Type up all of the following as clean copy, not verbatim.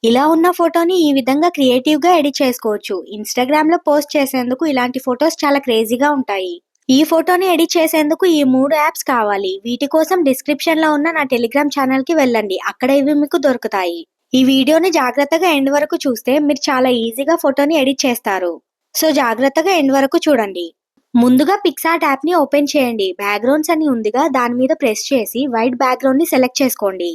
ఇలా ఉన్న ఫోటోని ఈ విధంగా క్రియేటివ్‌గా ఎడిట్ చేసుకోవచ్చు. ఇన్‌స్టాగ్రామ్‌లో పోస్ట్ చేసేందుకు ఇలాంటి ఫోటోస్ చాలా క్రేజీగా ఉంటాయి. ఈ ఫోటోని ఎడిట్ చేసేందుకు ఈ 3 యాప్స్ కావాలి. వీటి కోసం డిస్క్రిప్షన్‌లో ఉన్న నా టెలిగ్రామ్ ఛానల్‌కి వెళ్ళండి. అక్కడ ఇవి మీకు దొరుకుతాయి. ఈ వీడియోని జాగ్రత్తగా ఎండ్ వరకు చూస్తే మీరు చాలా ఈజీగా ఫోటోని ఎడిట్ చేస్తారు. సో జాగ్రత్తగా ఎండ్ వరకు చూడండి. ముందుగా పిక్సార్ట్ యాప్‌ని ఓపెన్ చేయండి. బ్యాక్‌గ్రౌండ్స్ అని ఉందిగా దాని మీద ప్రెస్ చేసి వైట్ బ్యాక్‌గ్రౌండ్‌ని సెలెక్ట్ చేసుకోండి.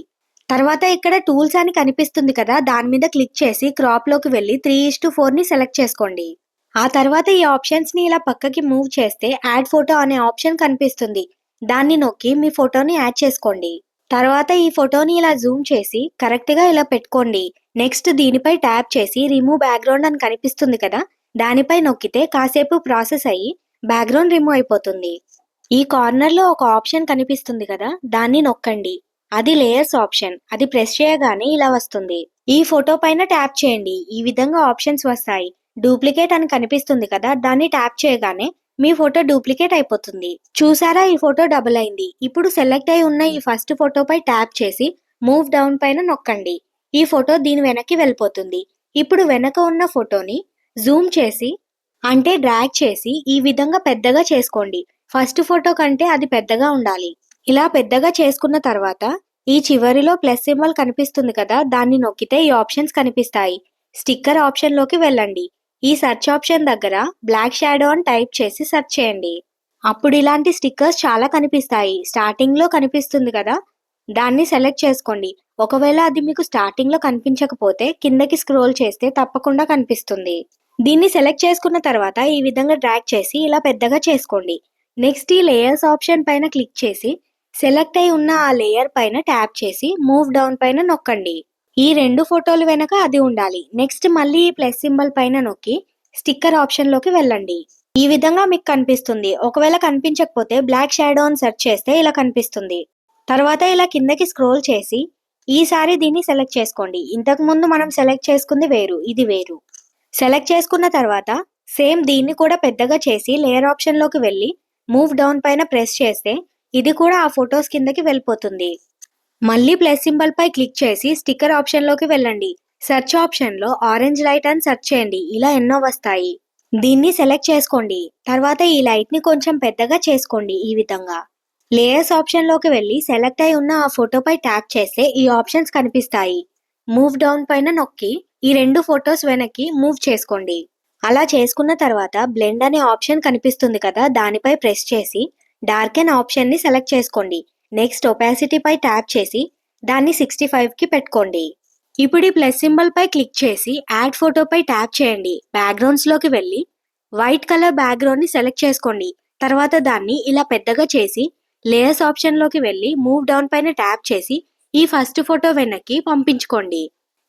తర్వాత ఇక్కడ టూల్స్ అని కనిపిస్తుంది కదా దాని మీద క్లిక్ చేసి క్రాప్‌లోకి వెళ్ళి 3:4ని సెలెక్ట్ చేసుకోండి. ఆ తర్వాత ఈ ఆప్షన్స్‌ని ఇలా పక్కకి మూవ్ చేస్తే యాడ్ ఫోటో అనే ఆప్షన్ కనిపిస్తుంది. దాన్ని నొక్కి మీ ఫోటోని యాడ్ చేసుకోండి. తర్వాత ఈ ఫోటోని ఇలా జూమ్ చేసి కరెక్ట్‌గా ఇలా పెట్టుకోండి. నెక్స్ట్ దీనిపై ట్యాప్ చేసి రిమూవ్ బ్యాక్‌గ్రౌండ్ అని కనిపిస్తుంది కదా దానిపై నొక్కితే కాసేపు ప్రాసెస్ అయ్యి బ్యాక్‌గ్రౌండ్ రిమూవ్ అయిపోతుంది. ఈ కార్నర్‌లో ఒక ఆప్షన్ కనిపిస్తుంది కదా దాన్ని నొక్కండి. అది లేయర్స్ ఆప్షన్. అది ప్రెస్ చేయగానే ఇలా వస్తుంది. ఈ ఫోటో పైన ట్యాప్ చేయండి. ఈ విధంగా ఆప్షన్స్ వస్తాయి. డూప్లికేట్ అని కనిపిస్తుంది కదా దాన్ని ట్యాప్ చేయగానే మీ ఫోటో డూప్లికేట్ అయిపోతుంది. చూసారా ఈ ఫోటో డబుల్ అయింది. ఇప్పుడు సెలెక్ట్ అయి ఉన్న ఈ ఫస్ట్ ఫోటోపై ట్యాప్ చేసి మూవ్ డౌన్ పైన నొక్కండి. ఈ ఫోటో దీని వెనక్కి వెళ్ళిపోతుంది. ఇప్పుడు వెనక ఉన్న ఫోటోని జూమ్ చేసి అంటే డ్రాగ్ చేసి ఈ విధంగా పెద్దగా చేసుకోండి. ఫస్ట్ ఫోటో కంటే అది పెద్దగా ఉండాలి. ఇలా పెద్దగా చేసుకున్న తర్వాత ఈ చివరిలో ప్లస్ సింబల్ కనిపిస్తుంది కదా దాన్ని నొక్కితే ఈ ఆప్షన్స్ కనిపిస్తాయి. స్టిక్కర్ ఆప్షన్లోకి వెళ్ళండి. ఈ సెర్చ్ ఆప్షన్ దగ్గర బ్లాక్ షాడో అని టైప్ చేసి సెర్చ్ చేయండి. అప్పుడు ఇలాంటి స్టిక్కర్స్ చాలా కనిపిస్తాయి. స్టార్టింగ్లో కనిపిస్తుంది కదా దాన్ని సెలెక్ట్ చేసుకోండి. ఒకవేళ అది మీకు స్టార్టింగ్లో కనిపించకపోతే కిందకి స్క్రోల్ చేస్తే తప్పకుండా కనిపిస్తుంది. దీన్ని సెలెక్ట్ చేసుకున్న తర్వాత ఈ విధంగా డ్రాగ్ చేసి ఇలా పెద్దగా చేసుకోండి. నెక్స్ట్ ఈ లేయర్స్ ఆప్షన్ పైన క్లిక్ చేసి సెలెక్ట్ అయి ఉన్న ఆ లేయర్ పైన ట్యాప్ చేసి మూవ్ డౌన్ పైన నొక్కండి. ఈ 2 ఫోటోలు వెనక అది ఉండాలి. నెక్స్ట్ మళ్ళీ ఈ ప్లస్ సింబల్ పైన నొక్కి స్టిక్కర్ ఆప్షన్లోకి వెళ్ళండి. ఈ విధంగా మీకు కనిపిస్తుంది. ఒకవేళ కనిపించకపోతే బ్లాక్ షాడో అని సెర్చ్ చేస్తే ఇలా కనిపిస్తుంది. తర్వాత ఇలా కిందకి స్క్రోల్ చేసి ఈసారి దీన్ని సెలెక్ట్ చేసుకోండి. ఇంతకు ముందు మనం సెలెక్ట్ చేసుకుంది వేరు, ఇది వేరు. సెలెక్ట్ చేసుకున్న తర్వాత సేమ్ దీన్ని కూడా పెద్దగా చేసి లేయర్ ఆప్షన్లోకి వెళ్ళి మూవ్ డౌన్ పైన ప్రెస్ చేస్తే ఇది కూడా ఆ ఫొటోస్ కిందకి వెళ్ళిపోతుంది. మళ్ళీ ప్లస్ సింబల్ పై క్లిక్ చేసి స్టిక్కర్ ఆప్షన్లోకి వెళ్ళండి. సెర్చ్ ఆప్షన్లో ఆరెంజ్ లైట్ అని సెర్చ్ చేయండి. ఇలా ఎన్నో వస్తాయి. దీన్ని సెలెక్ట్ చేసుకోండి. తర్వాత ఈ లైట్ని కొంచెం పెద్దగా చేసుకోండి. ఈ విధంగా లేయర్స్ ఆప్షన్లోకి వెళ్ళి సెలెక్ట్ అయి ఉన్న ఆ ఫోటోపై ట్యాప్ చేస్తే ఈ ఆప్షన్స్ కనిపిస్తాయి. మూవ్ డౌన్ పైన నొక్కి ఈ 2 ఫొటోస్ వెనక్కి మూవ్ చేసుకోండి. అలా చేసుకున్న తర్వాత బ్లెండ్ అనే ఆప్షన్ కనిపిస్తుంది కదా దానిపై ప్రెస్ చేసి డార్కెన్ ఆప్షన్ని సెలెక్ట్ చేసుకోండి. నెక్స్ట్ ఒపాసిటీ పై ట్యాప్ చేసి దాన్ని 65కి పెట్టుకోండి. ఇప్పుడు ఈ ప్లస్ సింబల్ పై క్లిక్ చేసి యాడ్ ఫోటోపై ట్యాప్ చేయండి. బ్యాక్గ్రౌండ్స్లోకి వెళ్ళి వైట్ కలర్ బ్యాక్గ్రౌండ్ని సెలెక్ట్ చేసుకోండి. తర్వాత దాన్ని ఇలా పెద్దగా చేసి లేయర్స్ ఆప్షన్లోకి వెళ్ళి మూవ్ డౌన్ పైన ట్యాప్ చేసి ఈ ఫస్ట్ ఫోటో వెనక్కి పంపించుకోండి.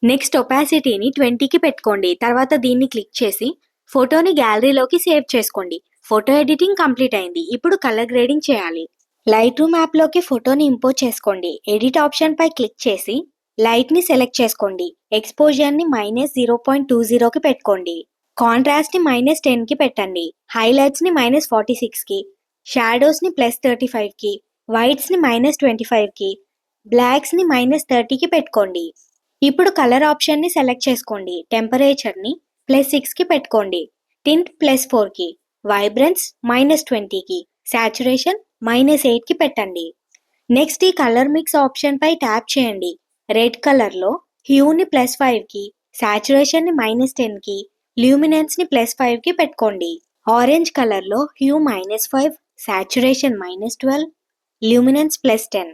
నెక్స్ట్ ఒపాసిటీని 20కి పెట్టుకోండి. తర్వాత దీన్ని క్లిక్ చేసి ఫోటోని గ్యాలరీలోకి సేవ్ చేసుకోండి. ఫోటో ఎడిటింగ్ కంప్లీట్ అయింది. ఇప్పుడు కలర్ గ్రేడింగ్ చేయాలి. లైట్ రూమ్ యాప్లోకి ఫోటోని ఇంపోర్ట్ చేసుకోండి. ఎడిట్ ఆప్షన్ పై క్లిక్ చేసి లైట్ని సెలెక్ట్ చేసుకోండి. ఎక్స్పోజర్ని -0.20కి పెట్టుకోండి. కాంట్రాస్ట్ని -10కి పెట్టండి. హైలైట్స్ని -46కి, షాడోస్ని +35కి, వైట్స్ని -25కి, బ్లాక్స్ని -30కి పెట్టుకోండి. ఇప్పుడు కలర్ ఆప్షన్ని సెలెక్ట్ చేసుకోండి. టెంపరేచర్ని +6కి పెట్టుకోండి. టింట్ +4కి, వైబ్రెన్స్ -20కి, సాచురేషన్ -8కి పెట్టండి. నెక్స్ట్ ఈ కలర్ మిక్స్ ఆప్షన్ పై ట్యాప్ చేయండి. రెడ్ కలర్లో హ్యూని +5కి, సాచురేషన్ని -10కి, ల్యూమినెన్స్ని +5కి పెట్టుకోండి. ఆరెంజ్ కలర్లో హ్యూ -5, సాచురేషన్ -12, ల్యూమినెన్స్ +10.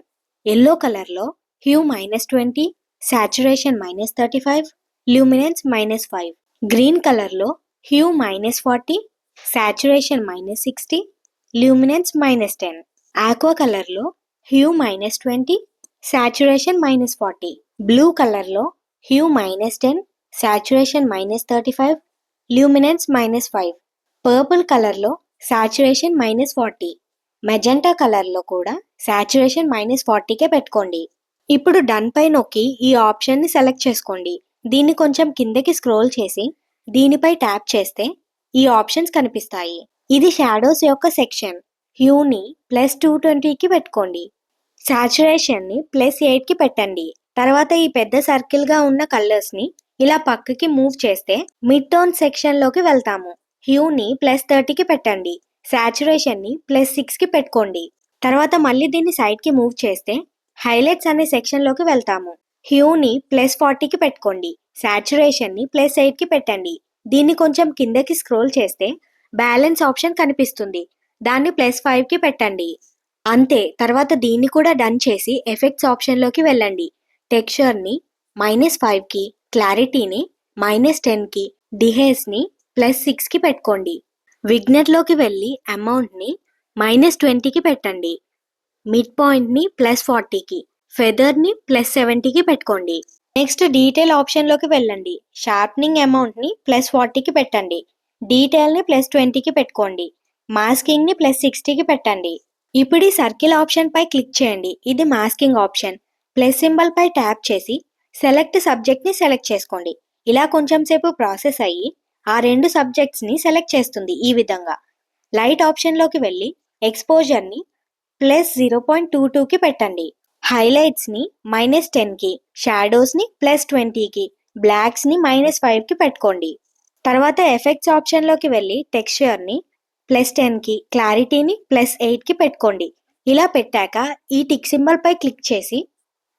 ఎల్లో కలర్లో హ్యూ -20, సాచురేషన్ -35, ల్యూమినెన్స్ -5. గ్రీన్ కలర్లో హ్యూ -40, సాచురేషన్ -60, ల్యూమినెన్స్ -10. ఆక్వా కలర్లో హ్యూ -20, సాచురేషన్ -40. బ్లూ కలర్లో హ్యూ -10, సాచురేషన్ -35, ల్యూమినెన్స్ -5. పర్పుల్ కలర్లో సాచురేషన్ -40. మెజెంటా కలర్లో కూడా సాచురేషన్ -40కే పెట్టుకోండి. ఇప్పుడు డన్ పై నొక్కి ఈ ఆప్షన్ని సెలెక్ట్ చేసుకోండి. దీన్ని కొంచెం కిందకి స్క్రోల్ చేసి దీనిపై ట్యాప్ చేస్తే ఈ ఆప్షన్స్ కనిపిస్తాయి. ఇది షాడోస్ యొక్క సెక్షన్. హ్యూని +220కి పెట్టుకోండి. సాచురేషన్ని +8కి పెట్టండి. తర్వాత ఈ పెద్ద సర్కిల్గా ఉన్న కలర్స్ని ఇలా పక్కకి మూవ్ చేస్తే మిడ్ టోన్ సెక్షన్లోకి వెళ్తాము. హ్యూని +30కి పెట్టండి. సాచురేషన్ని +6కి పెట్టుకోండి. తర్వాత మళ్ళీ దీన్ని సైడ్కి మూవ్ చేస్తే హైలైట్స్ అనే సెక్షన్లోకి వెళ్తాము. హ్యూని +40కి పెట్టుకోండి. సాచురేషన్ని +8కి పెట్టండి. దీన్ని కొంచెం కిందకి స్క్రోల్ చేస్తే బ్యాలెన్స్ ఆప్షన్ కనిపిస్తుంది. దాన్ని +5కి పెట్టండి. అంతే. తర్వాత దీన్ని కూడా డన్ చేసి ఎఫెక్ట్స్ ఆప్షన్లోకి వెళ్ళండి. టెక్స్చర్ని -5కి, క్లారిటీని -10కి, డిహేస్ని +6కి పెట్టుకోండి. విగ్నెట్లోకి వెళ్ళి అమౌంట్ని -20కి పెట్టండి. మిడ్ పాయింట్ని +40కి, ఫెదర్ని +70కి పెట్టుకోండి. నెక్స్ట్ డీటెయిల్ ఆప్షన్లోకి వెళ్ళండి. షార్ప్నింగ్ అమౌంట్ని +40కి పెట్టండి. డీటెయిల్ని +20కి పెట్టుకోండి. మాస్కింగ్ని +60కి పెట్టండి. ఇప్పుడు ఈ సర్కిల్ ఆప్షన్ పై క్లిక్ చేయండి. ఇది మాస్కింగ్ ఆప్షన్. ప్లస్ సింబల్ పై ట్యాప్ చేసి సెలెక్ట్ సబ్జెక్ట్ని సెలెక్ట్ చేసుకోండి. ఇలా కొంచెం సేపు ప్రాసెస్ అయ్యి ఆ 2 సబ్జెక్ట్స్ని సెలెక్ట్ చేస్తుంది. ఈ విధంగా లైట్ ఆప్షన్లోకి వెళ్ళి ఎక్స్పోజర్ని +0.22కి పెట్టండి. హైలైట్స్ని -10కి, షాడోస్ని +20కి, బ్లాక్స్ని -5కి పెట్టుకోండి. తర్వాత ఎఫెక్ట్స్ ఆప్షన్లోకి వెళ్ళి టెక్స్చర్ని +10కి, క్లారిటీని +8కి పెట్టుకోండి. ఇలా పెట్టాక ఈ టిక్ సింబల్ పై క్లిక్ చేసి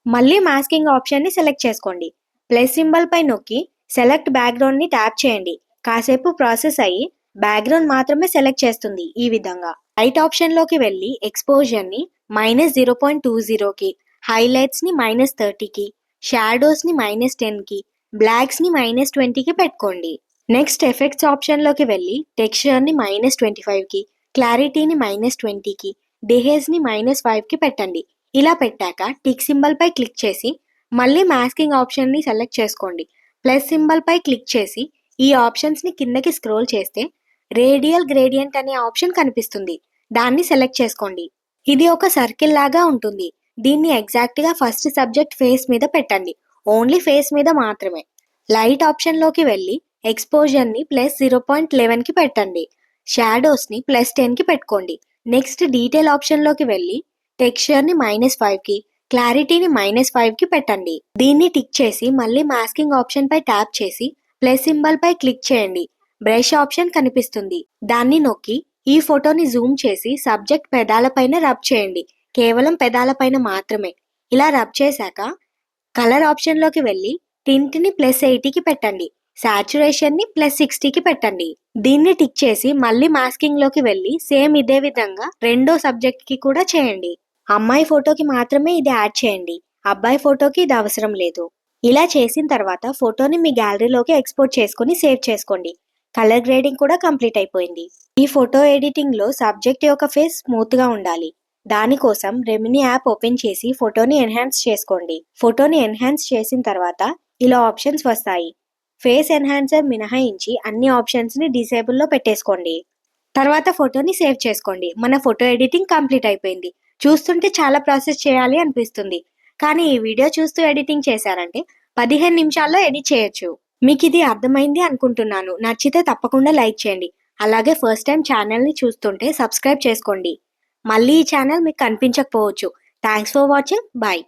మళ్ళీ మాస్కింగ్ ఆప్షన్ని సెలెక్ట్ చేసుకోండి. ప్లస్ సింబల్ పై నొక్కి సెలెక్ట్ బ్యాక్గ్రౌండ్ని ట్యాప్ చేయండి. కాసేపు ప్రాసెస్ అయ్యి బ్యాక్గ్రౌండ్ మాత్రమే సెలెక్ట్ చేస్తుంది. ఈ విధంగా లైట్ ఆప్షన్లోకి వెళ్ళి ఎక్స్పోజర్ని -0.20కి, హైలైట్స్ని -30కి, షాడోస్ని -10కి, బ్లాక్స్ని -20కి పెట్టుకోండి. నెక్స్ట్ ఎఫెక్ట్స్ ఆప్షన్లోకి వెళ్ళి టెక్స్చర్ని -25కి, క్లారిటీని -20కి, డిహేస్ని -5కి పెట్టండి. ఇలా పెట్టాక టిక్ సింబల్ పై క్లిక్ చేసి మళ్ళీ మాస్కింగ్ ఆప్షన్ని సెలెక్ట్ చేసుకోండి. ప్లస్ సింబల్ పై క్లిక్ చేసి ఈ ఆప్షన్స్ని కిందకి స్క్రోల్ చేస్తే రేడియల్ గ్రేడియంట్ అనే ఆప్షన్ కనిపిస్తుంది. దాన్ని సెలెక్ట్ చేసుకోండి. ఇది ఒక సర్కిల్ లాగా ఉంటుంది. దీన్ని ఎగ్జాక్ట్గా ఫస్ట్ సబ్జెక్ట్ ఫేస్ మీద పెట్టండి. ఓన్లీ ఫేస్ మీద మాత్రమే. లైట్ ఆప్షన్లోకి వెళ్ళి ఎక్స్పోజర్ని +0.11కి పెట్టండి. షాడోస్ని +10కి పెట్టుకోండి. నెక్స్ట్ డీటెయిల్ ఆప్షన్లోకి వెళ్ళి టెక్స్చర్ని -5కి, క్లారిటీని -5కి పెట్టండి. దీన్ని టిక్ చేసి మళ్ళీ మాస్కింగ్ ఆప్షన్ పై ట్యాప్ చేసి ప్లస్ సింబల్ పై క్లిక్ చేయండి. బ్రష్ ఆప్షన్ కనిపిస్తుంది. దాన్ని నొక్కి ఈ ఫోటోని జూమ్ చేసి సబ్జెక్ట్ పెదాలపైన రబ్ చేయండి. కేవలం పెదాలపైన మాత్రమే. ఇలా రబ్ చేశాక కలర్ ఆప్షన్లోకి వెళ్ళి టింట్ని +80కి పెట్టండి. సాచురేషన్ని +60కి పెట్టండి. దీన్ని టిక్ చేసి మళ్ళీ మాస్కింగ్ లోకి వెళ్ళి సేమ్ ఇదే విధంగా రెండో సబ్జెక్ట్ కి కూడా చేయండి. అమ్మాయి ఫోటోకి మాత్రమే ఇది యాడ్ చేయండి. అబ్బాయి ఫోటోకి ఇది అవసరం లేదు. ఇలా చేసిన తర్వాత ఫోటోని మీ గ్యాలరీలోకి ఎక్స్పోర్ట్ చేసుకుని సేవ్ చేసుకోండి. కలర్ గ్రేడింగ్ కూడా కంప్లీట్ అయిపోయింది. ఈ ఫోటో ఎడిటింగ్ లో సబ్జెక్ట్ యొక్క ఫేస్ స్మూత్ గా ఉండాలి. దానికోసం రెమినీ యాప్ ఓపెన్ చేసి ఫోటోని ఎన్హాన్స్ చేసుకోండి. ఫోటోని ఎన్హాన్స్ చేసిన తర్వాత ఇలా ఆప్షన్స్ వస్తాయి. ఫేస్ ఎన్హాన్సర్ మినహాయించి అన్ని ఆప్షన్స్ని డిసేబుల్లో పెట్టేసుకోండి. తర్వాత ఫోటోని సేవ్ చేసుకోండి. మన ఫోటో ఎడిటింగ్ కంప్లీట్ అయిపోయింది. చూస్తుంటే చాలా ప్రాసెస్ చేయాలి అనిపిస్తుంది. కానీ ఈ వీడియో చూస్తూ ఎడిటింగ్ చేశారంటే 15 నిమిషాల్లో ఎడిట్ చేయొచ్చు. మీకు ఇది అర్థమైంది అనుకుంటున్నాను. నచ్చితే తప్పకుండా లైక్ చేయండి. అలాగే ఫస్ట్ టైం ఛానల్ని చూస్తుంటే సబ్స్క్రైబ్ చేసుకోండి. మళ్ళీ ఈ ఛానల్ మీకు కనిపించకపోవచ్చు. Thanks for watching. బాయ్.